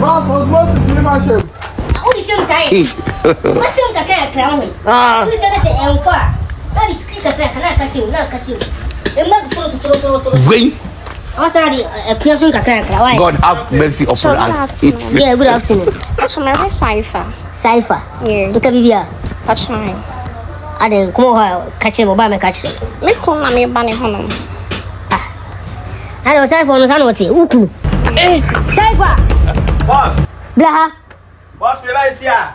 Boss, Moses, me my chef. Only show say. What's your crown? Ah. You say far. Now you click a crack, not cashew, not cashew. And not to Wait. Already a person can crack. God have mercy upon us. Yeah, good afternoon. What's my cipher? Cipher. Yeah. Look at me. That's mine. I didn't come over catching Obama catching. Me call me bunny honum. I was cipher on Sanote. Uku. Cipher. Boss. Blaha. Boss, me like here.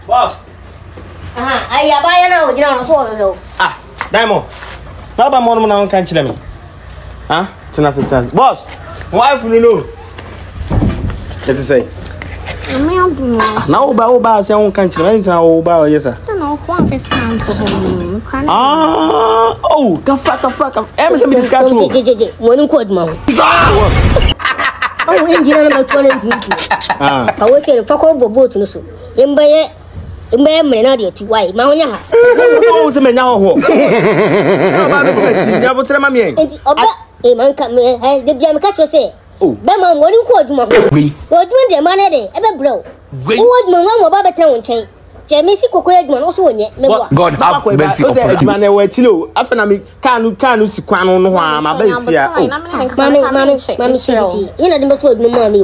Boss. I buy now, you know, so. Ah, Diamond. How about more than one can't me? Huh? Tenacity. Boss, wife, you know. Let's say. Now, about your country, anything about yes, sir. So, no, one first time to home. Ah, oh, the fuck, everything is got to one quote, mom. Oh, Indian about 20. I was saying, fuck over boat to so. In by Menadia to white, Maunia. Oh, the man now. Never tell my man. A man come here, the Biam catcher say. Oh, Bama, what you quote, Mom? What doing the money, ever blow? What Mamma about the town chain? Jamie Coquedman also yet. God have mercy upon us. Man, I wait till after I can't see Quan on my base here. Mammy, you know the motor, mommy.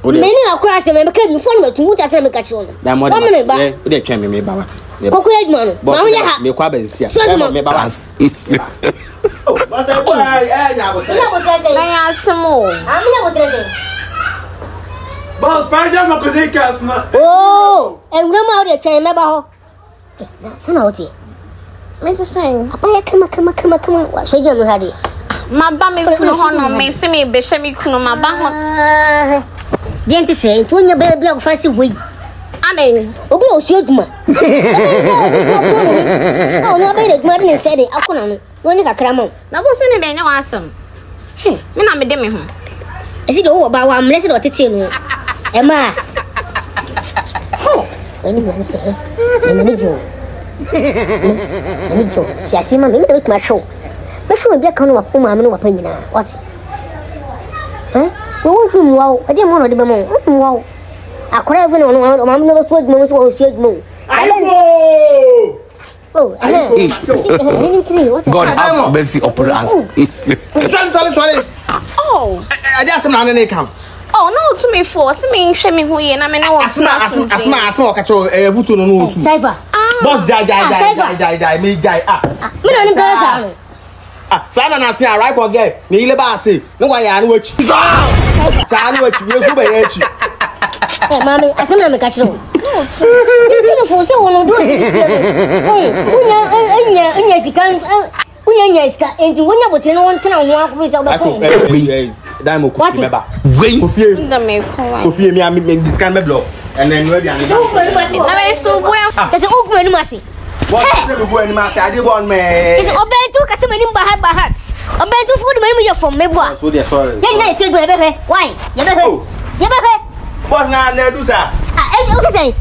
Many are crossing and became former to what I said, Macachon. That one, they can me about Coquedman. Maunia, me quabbles here. So, me about Boss, find out what they cast. Oh, and room out there, chain about. That's an old Mrs. Singh, come on. What should you have it? My bammy honor may see me, Bishop, my bam. Didn't say, to your baby of fancy way. I mean, oh, shoot, ma. Oh, no, baby, Martin said it. I couldn't. When you got cramon. Now, what's in it? No awesome. Me not be demi home. Is it all about 1 minute or 10? Emma. Oh, anyone say, I need you. I need you. See, I see my make my show. My show will be a corner of whom I'm no opinion. What? Huh? We won't do wow. I didn't want to be more. Wow. I could have been on my never told most or said no. Oh, God have mercy upon us. Oh, I just am not an account. oh, no, to me force me, show me who you and I mean, I want to saw control a voodoo no Cipher. Boss, die, me die. Sana na say right for get. Ni ile ba say. No why ya no wachi. Sa no wachi. You so be yachi. Eh, mommy, asem na me catch no. You for say won do unya sikan. Unya iska. Enti wonya botre no won tena ho akwo say obekọ. Dai mo kofi meba. Kofi. Kofi me discount me block. And then we dey. Na me so boy. Kase oku enu mase. What is the boy anymore? I did one man. Is Obentu Casamani Bahat? Obentu food when you're from Meboa. So they're sorry. Yeah, take my baby. Why? You What's now, Nedusa? I don't say.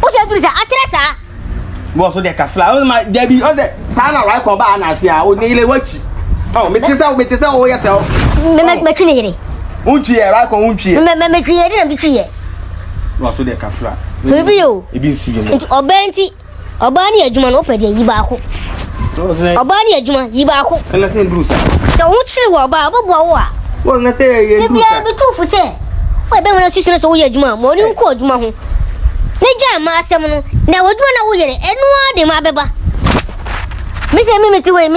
What's your Dusa? Atressa? What's the Cafla? My Debbie, was it? Sana right for Banasia, I would nearly watch. Oh, Mrs. Oh, yourself. Matrinity. Unchi, right on Unchi. Remember, created a bitchy. What's the Cafla? Maybe you. It be seeing it. Obenti. Obani Ajuman open the Yibaku. Obani Ajuma, Yibaku. And I say, Bruce. So, what's the Wabawa? Well, let's say, you be two for say. Why, Ben, when I see us all your Juma, more than called Jumahu. Naja, my seminal, now would run away, and no, de my beba. Miss Emmy to me,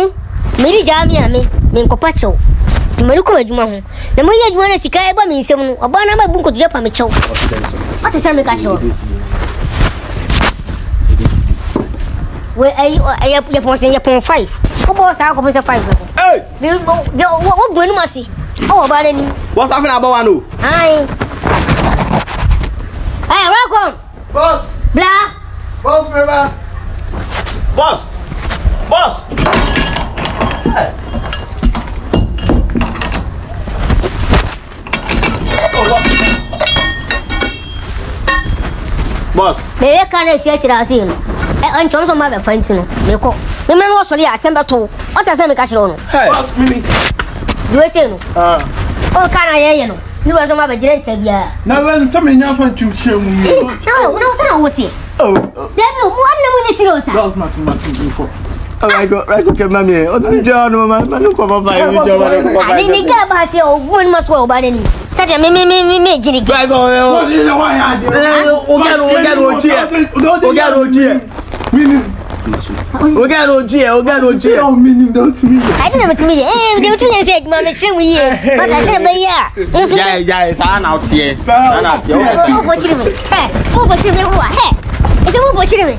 Mary Jamia, me, Copacho. Maruko Jumahu. The more you want to see Kaiba means some Obana book of Japamicho. What is Sammy Cacho? Where are you? I posting your point 5. Who was our commission 5? Hey! What going to see? Oh, about any. What's happening about one? Hi. Hey, welcome. Boss. Blah. Boss, remember. Boss. Hey. Boss. They can't see it. And Johnson might be fine to know. You call. The man was sorry, I sent that to. What I said, me catch on. Hey, boss, Mimi. Do you say no? Oh, can I hear you? You was on my vagina. Now, when some in your front to show me. No, no, what's it? Oh, there no one is serious. not much before. Oh my God, right, okay, mammy. Oh, the John, my look over by you. I didn't get by say, oh, one must go by any. That me, Jimmy. Right, oh, You know why I did. Meaning don't me. I didn't have to me. Eh, they were trying to say, Mamma, show me here. But I said, yeah. Yeah, it's out here. What you mean? Hey, what you mean? Hey, it's a what you mean?